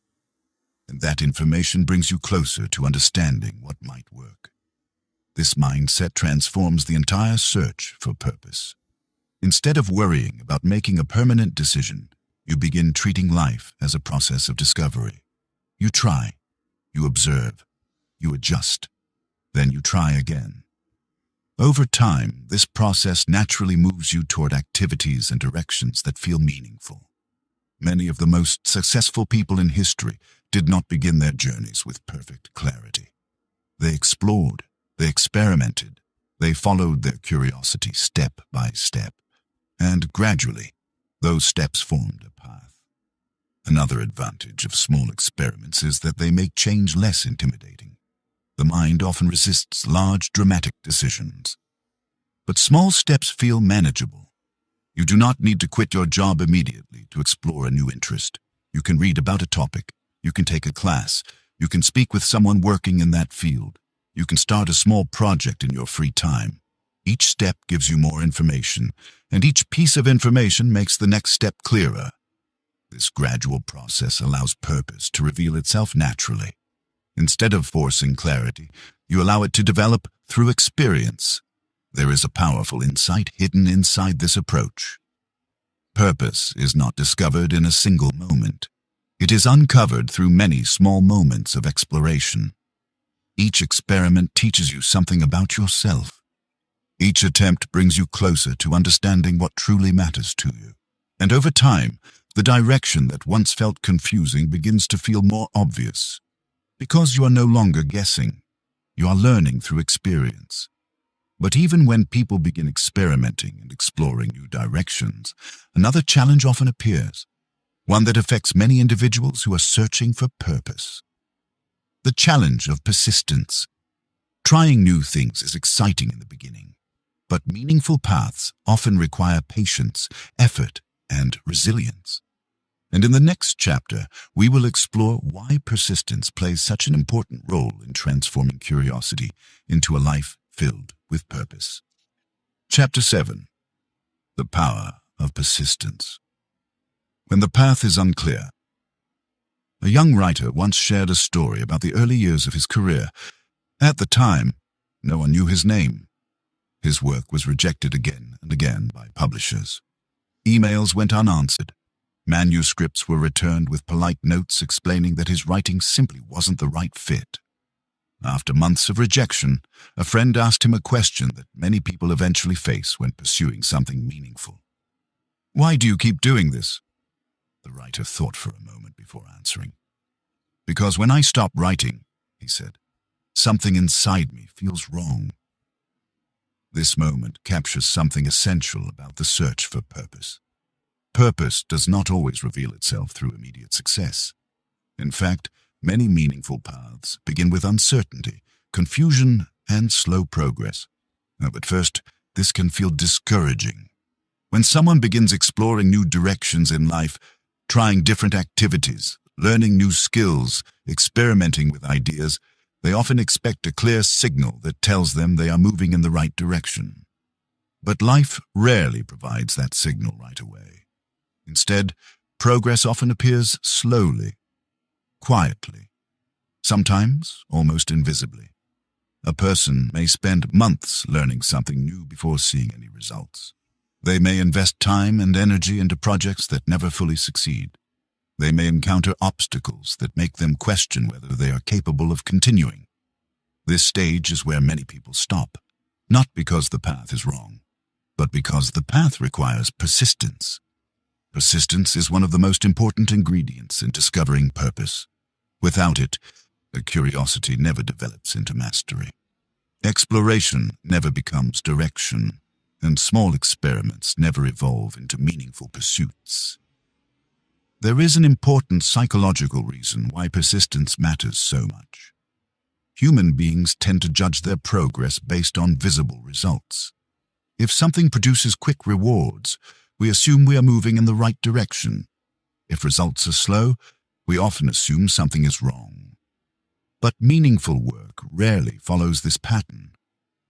And that information brings you closer to understanding what might work. This mindset transforms the entire search for purpose. Instead of worrying about making a permanent decision, you begin treating life as a process of discovery. You try, you observe, you adjust, then you try again. Over time, this process naturally moves you toward activities and directions that feel meaningful. Many of the most successful people in history did not begin their journeys with perfect clarity. They explored, they experimented, they followed their curiosity step by step, and gradually, those steps formed a path. Another advantage of small experiments is that they make change less intimidating. The mind often resists large, dramatic decisions. But small steps feel manageable. You do not need to quit your job immediately to explore a new interest. You can read about a topic. You can take a class. You can speak with someone working in that field. You can start a small project in your free time. Each step gives you more information, and each piece of information makes the next step clearer. This gradual process allows purpose to reveal itself naturally. Instead of forcing clarity, you allow it to develop through experience. There is a powerful insight hidden inside this approach. Purpose is not discovered in a single moment. It is uncovered through many small moments of exploration. Each experiment teaches you something about yourself. Each attempt brings you closer to understanding what truly matters to you. And over time, the direction that once felt confusing begins to feel more obvious. Because you are no longer guessing, you are learning through experience. But even when people begin experimenting and exploring new directions, another challenge often appears, one that affects many individuals who are searching for purpose. The challenge of persistence. Trying new things is exciting in the beginning, but meaningful paths often require patience, effort, and resilience. And in the next chapter, we will explore why persistence plays such an important role in transforming curiosity into a life filled with purpose. Chapter 7. The Power of Persistence. When the path is unclear. A young writer once shared a story about the early years of his career. At the time, no one knew his name. His work was rejected again and again by publishers. Emails went unanswered. Manuscripts were returned with polite notes explaining that his writing simply wasn't the right fit. After months of rejection, a friend asked him a question that many people eventually face when pursuing something meaningful. "Why do you keep doing this?" The writer thought for a moment before answering. "Because when I stop writing," he said, "something inside me feels wrong." This moment captures something essential about the search for purpose. Purpose does not always reveal itself through immediate success. In fact, many meaningful paths begin with uncertainty, confusion, and slow progress. At first, this can feel discouraging. When someone begins exploring new directions in life, trying different activities, learning new skills, experimenting with ideas, they often expect a clear signal that tells them they are moving in the right direction. But life rarely provides that signal right away. Instead, progress often appears slowly, quietly, sometimes almost invisibly. A person may spend months learning something new before seeing any results. They may invest time and energy into projects that never fully succeed. They may encounter obstacles that make them question whether they are capable of continuing. This stage is where many people stop, not because the path is wrong, but because the path requires persistence. Persistence is one of the most important ingredients in discovering purpose. Without it, a curiosity never develops into mastery. Exploration never becomes direction, and small experiments never evolve into meaningful pursuits. There is an important psychological reason why persistence matters so much. Human beings tend to judge their progress based on visible results. If something produces quick rewards, we assume we are moving in the right direction. If results are slow, we often assume something is wrong. But meaningful work rarely follows this pattern.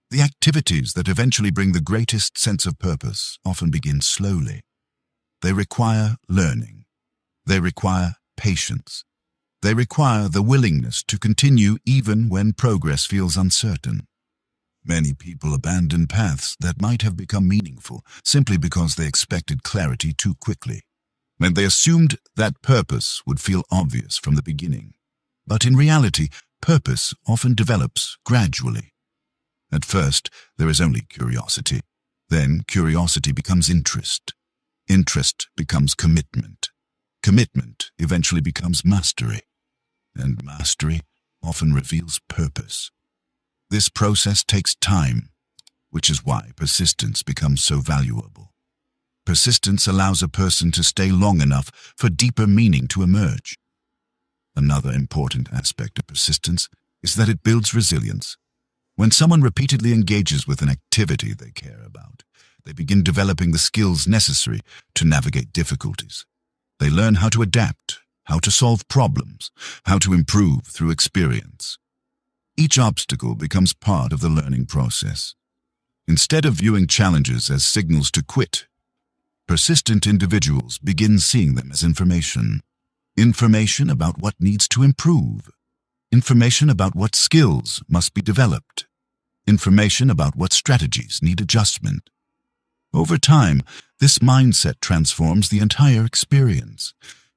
The activities that eventually bring the greatest sense of purpose often begin slowly. They require learning. They require patience. They require the willingness to continue even when progress feels uncertain. Many people abandon paths that might have become meaningful simply because they expected clarity too quickly, and they assumed that purpose would feel obvious from the beginning. But in reality, purpose often develops gradually. At first, there is only curiosity. Then curiosity becomes interest. Interest becomes commitment. Commitment eventually becomes mastery. And mastery often reveals purpose. This process takes time, which is why persistence becomes so valuable. Persistence allows a person to stay long enough for deeper meaning to emerge. Another important aspect of persistence is that it builds resilience. When someone repeatedly engages with an activity they care about, they begin developing the skills necessary to navigate difficulties. They learn how to adapt, how to solve problems, how to improve through experience. Each obstacle becomes part of the learning process. Instead of viewing challenges as signals to quit, persistent individuals begin seeing them as information. Information about what needs to improve. Information about what skills must be developed. Information about what strategies need adjustment. Over time, this mindset transforms the entire experience.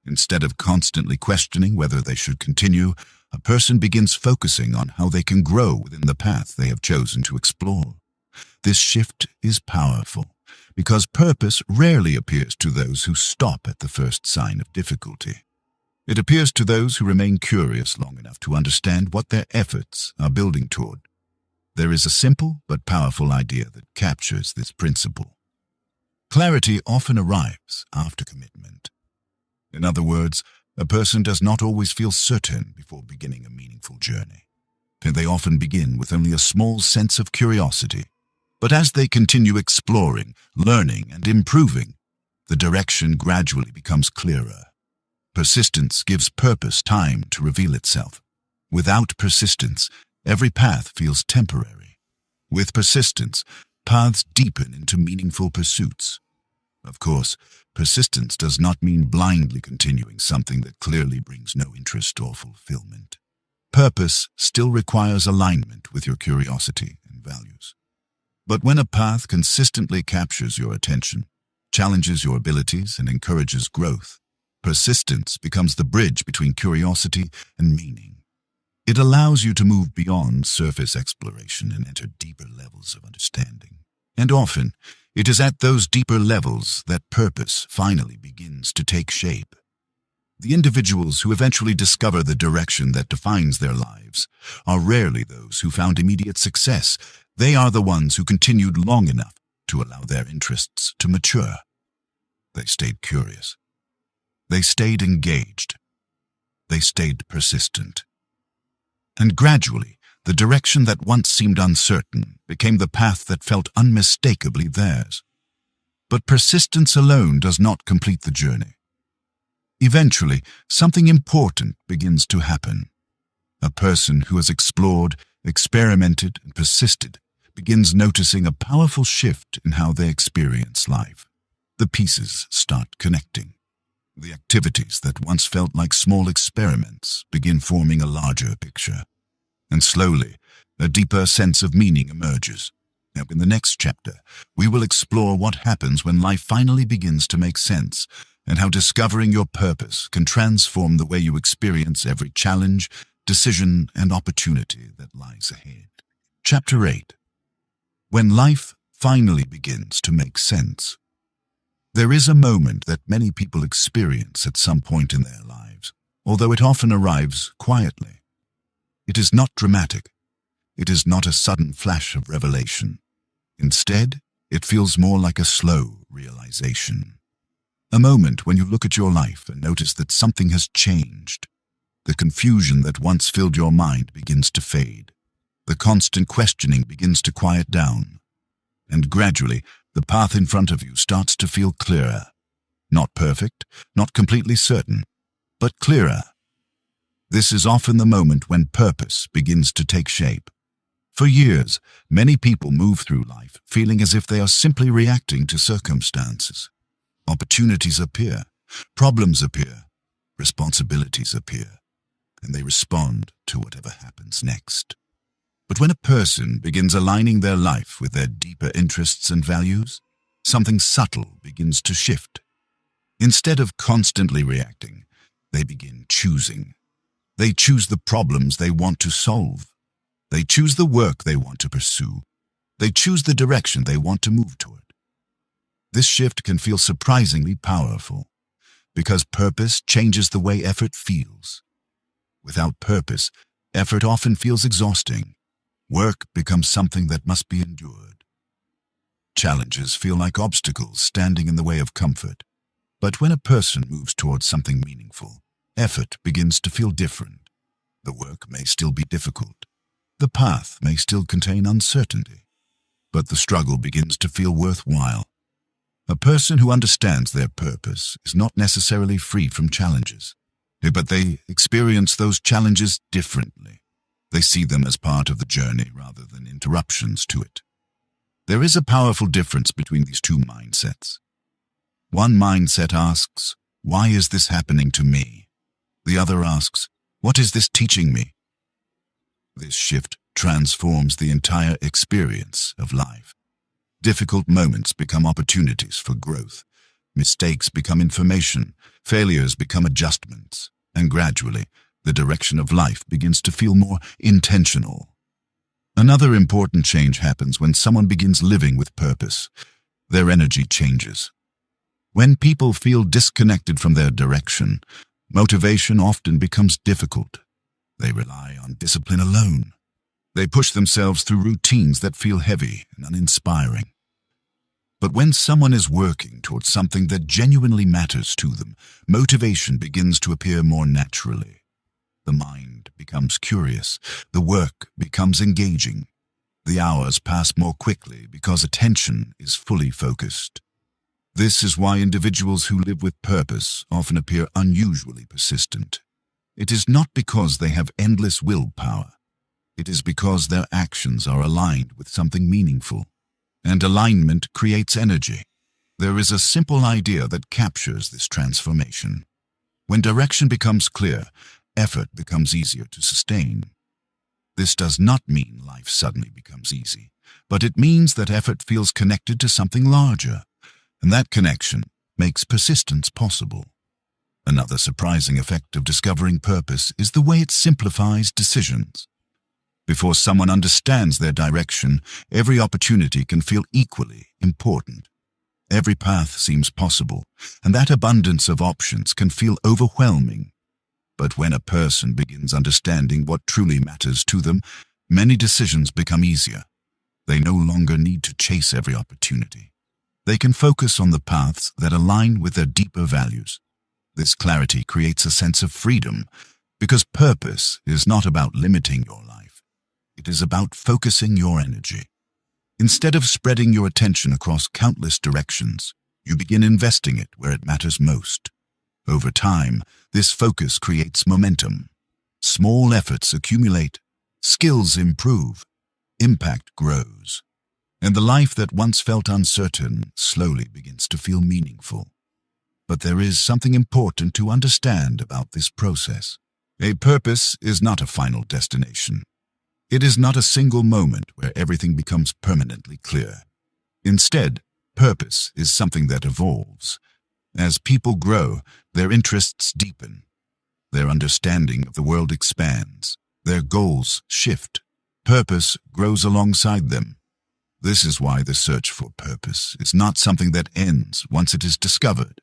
Instead of constantly questioning whether they should continue, a person begins focusing on how they can grow within the path they have chosen to explore. This shift is powerful because purpose rarely appears to those who stop at the first sign of difficulty. It appears to those who remain curious long enough to understand what their efforts are building toward. There is a simple but powerful idea that captures this principle. Clarity often arrives after commitment. In other words, a person does not always feel certain before beginning a meaningful journey. They often begin with only a small sense of curiosity. But as they continue exploring, learning, and improving, the direction gradually becomes clearer. Persistence gives purpose time to reveal itself. Without persistence, every path feels temporary. With persistence, paths deepen into meaningful pursuits. Of course, persistence does not mean blindly continuing something that clearly brings no interest or fulfillment. Purpose still requires alignment with your curiosity and values. But when a path consistently captures your attention, challenges your abilities, and encourages growth, persistence becomes the bridge between curiosity and meaning. It allows you to move beyond surface exploration and enter deeper levels of understanding. And often, it is at those deeper levels that purpose finally begins to take shape. The individuals who eventually discover the direction that defines their lives are rarely those who found immediate success. They are the ones who continued long enough to allow their interests to mature. They stayed curious. They stayed engaged. They stayed persistent. And gradually, the direction that once seemed uncertain became the path that felt unmistakably theirs. But persistence alone does not complete the journey. Eventually, something important begins to happen. A person who has explored, experimented, and persisted begins noticing a powerful shift in how they experience life. The pieces start connecting. The activities that once felt like small experiments begin forming a larger picture. And slowly, a deeper sense of meaning emerges. Now, in the next chapter, we will explore what happens when life finally begins to make sense, and how discovering your purpose can transform the way you experience every challenge, decision, and opportunity that lies ahead. Chapter 8. When life finally begins to make sense. There is a moment that many people experience at some point in their lives, although it often arrives quietly. It is not dramatic. It is not a sudden flash of revelation. Instead, it feels more like a slow realization. A moment when you look at your life and notice that something has changed. The confusion that once filled your mind begins to fade. The constant questioning begins to quiet down. And gradually, the path in front of you starts to feel clearer. Not perfect, not completely certain, but clearer. This is often the moment when purpose begins to take shape. For years, many people move through life feeling as if they are simply reacting to circumstances. Opportunities appear, problems appear, responsibilities appear, and they respond to whatever happens next. But when a person begins aligning their life with their deeper interests and values, something subtle begins to shift. Instead of constantly reacting, they begin choosing. They choose the problems they want to solve. They choose the work they want to pursue. They choose the direction they want to move toward. This shift can feel surprisingly powerful, because purpose changes the way effort feels. Without purpose, effort often feels exhausting. Work becomes something that must be endured. Challenges feel like obstacles standing in the way of comfort. But when a person moves towards something meaningful, effort begins to feel different. The work may still be difficult. The path may still contain uncertainty, but the struggle begins to feel worthwhile. A person who understands their purpose is not necessarily free from challenges, but they experience those challenges differently. They see them as part of the journey rather than interruptions to it. There is a powerful difference between these two mindsets. One mindset asks, "Why is this happening to me?" The other asks, "What is this teaching me?" This shift transforms the entire experience of life. Difficult moments become opportunities for growth. Mistakes become information. Failures become adjustments. And gradually, the direction of life begins to feel more intentional. Another important change happens when someone begins living with purpose. Their energy changes. When people feel disconnected from their direction, motivation often becomes difficult. They rely on discipline alone. They push themselves through routines that feel heavy and uninspiring. But when someone is working towards something that genuinely matters to them, motivation begins to appear more naturally. The mind becomes curious. The work becomes engaging. The hours pass more quickly because attention is fully focused. This is why individuals who live with purpose often appear unusually persistent. It is not because they have endless willpower. It is because their actions are aligned with something meaningful. And alignment creates energy. There is a simple idea that captures this transformation. When direction becomes clear, effort becomes easier to sustain. This does not mean life suddenly becomes easy, but it means that effort feels connected to something larger, and that connection makes persistence possible. Another surprising effect of discovering purpose is the way it simplifies decisions. Before someone understands their direction, every opportunity can feel equally important. Every path seems possible, and that abundance of options can feel overwhelming. But when a person begins understanding what truly matters to them, many decisions become easier. They no longer need to chase every opportunity. They can focus on the paths that align with their deeper values. This clarity creates a sense of freedom, because purpose is not about limiting your life. It is about focusing your energy. Instead of spreading your attention across countless directions, you begin investing it where it matters most. Over time, this focus creates momentum. Small efforts accumulate, skills improve, impact grows, and the life that once felt uncertain slowly begins to feel meaningful. But there is something important to understand about this process. A purpose is not a final destination. It is not a single moment where everything becomes permanently clear. Instead, purpose is something that evolves. As people grow, their interests deepen. Their understanding of the world expands. Their goals shift. Purpose grows alongside them. This is why the search for purpose is not something that ends once it is discovered.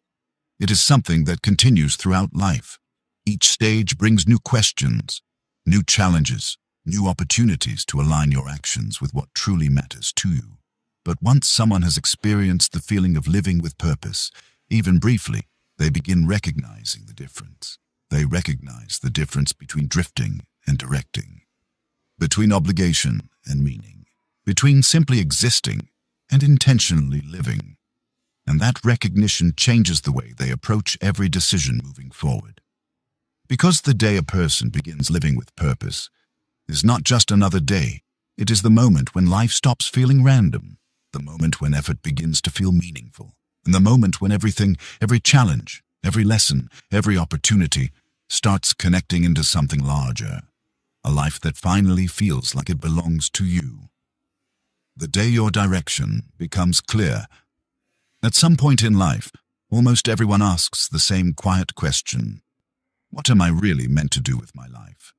It is something that continues throughout life. Each stage brings new questions, new challenges, new opportunities to align your actions with what truly matters to you. But once someone has experienced the feeling of living with purpose, even briefly, they begin recognizing the difference. They recognize the difference between drifting and directing, between obligation and meaning, between simply existing and intentionally living. And that recognition changes the way they approach every decision moving forward. Because the day a person begins living with purpose is not just another day, it is the moment when life stops feeling random, the moment when effort begins to feel meaningful, and the moment when every challenge, every lesson, every opportunity starts connecting into something larger, a life that finally feels like it belongs to you. The day your direction becomes clear. At some point in life, almost everyone asks the same quiet question: what am I really meant to do with my life?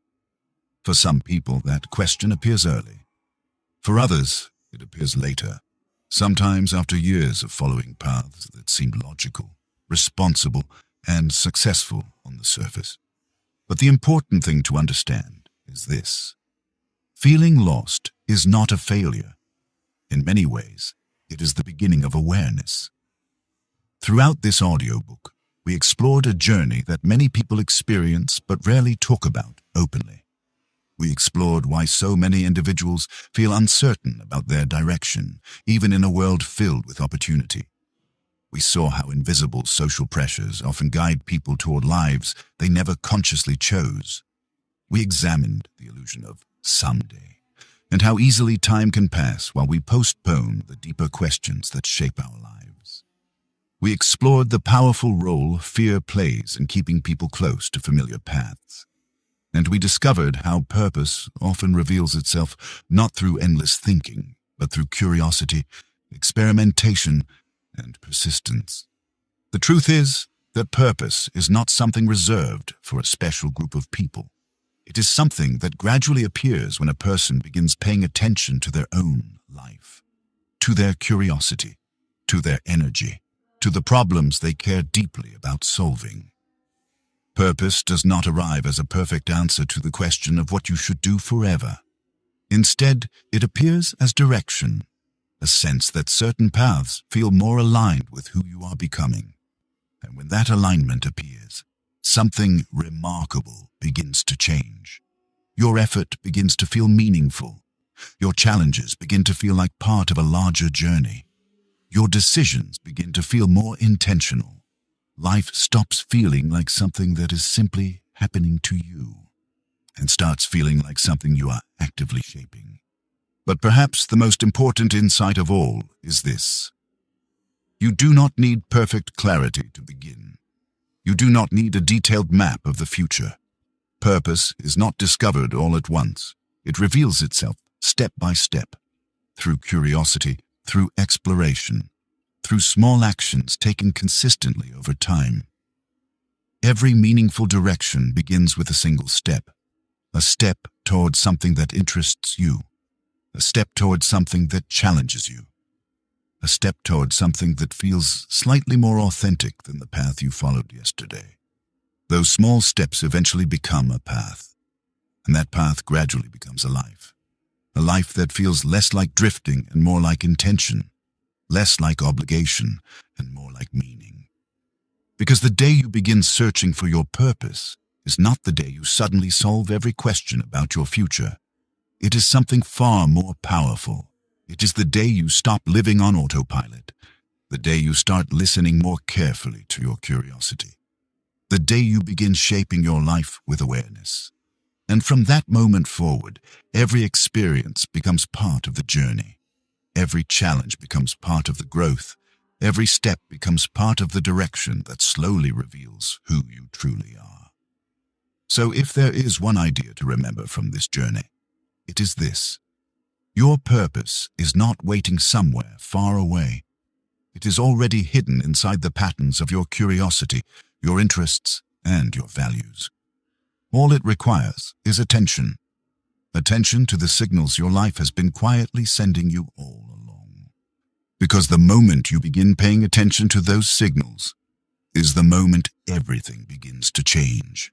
For some people, that question appears early. For others, it appears later, sometimes after years of following paths that seemed logical, responsible, and successful on the surface. But the important thing to understand is this: feeling lost is not a failure. In many ways, it is the beginning of awareness. Throughout this audiobook, we explored a journey that many people experience but rarely talk about openly. We explored why so many individuals feel uncertain about their direction, even in a world filled with opportunity. We saw how invisible social pressures often guide people toward lives they never consciously chose. We examined the illusion of someday, and how easily time can pass while we postpone the deeper questions that shape our lives. We explored the powerful role fear plays in keeping people close to familiar paths. And we discovered how purpose often reveals itself not through endless thinking, but through curiosity, experimentation, and persistence. The truth is that purpose is not something reserved for a special group of people. It is something that gradually appears when a person begins paying attention to their own life, to their curiosity, to their energy, to the problems they care deeply about solving. Purpose does not arrive as a perfect answer to the question of what you should do forever. Instead, it appears as direction, a sense that certain paths feel more aligned with who you are becoming. And when that alignment appears, something remarkable begins to change. Your effort begins to feel meaningful. Your challenges begin to feel like part of a larger journey. Your decisions begin to feel more intentional. Life stops feeling like something that is simply happening to you and starts feeling like something you are actively shaping. But perhaps the most important insight of all is this: you do not need perfect clarity to begin. You do not need a detailed map of the future. Purpose is not discovered all at once. It reveals itself step by step, through curiosity, through exploration, through small actions taken consistently over time. Every meaningful direction begins with a single step, a step towards something that interests you, a step towards something that challenges you, a step towards something that feels slightly more authentic than the path you followed yesterday. Those small steps eventually become a path, and that path gradually becomes a life that feels less like drifting and more like intention, less like obligation and more like meaning. Because the day you begin searching for your purpose is not the day you suddenly solve every question about your future. It is something far more powerful. It is the day you stop living on autopilot, the day you start listening more carefully to your curiosity, the day you begin shaping your life with awareness. And from that moment forward, every experience becomes part of the journey. Every challenge becomes part of the growth. Every step becomes part of the direction that slowly reveals who you truly are. So if there is one idea to remember from this journey, it is this. Your purpose is not waiting somewhere far away. It is already hidden inside the patterns of your curiosity, your interests, and your values. All it requires is attention. Attention to the signals your life has been quietly sending you all along. Because the moment you begin paying attention to those signals is the moment everything begins to change.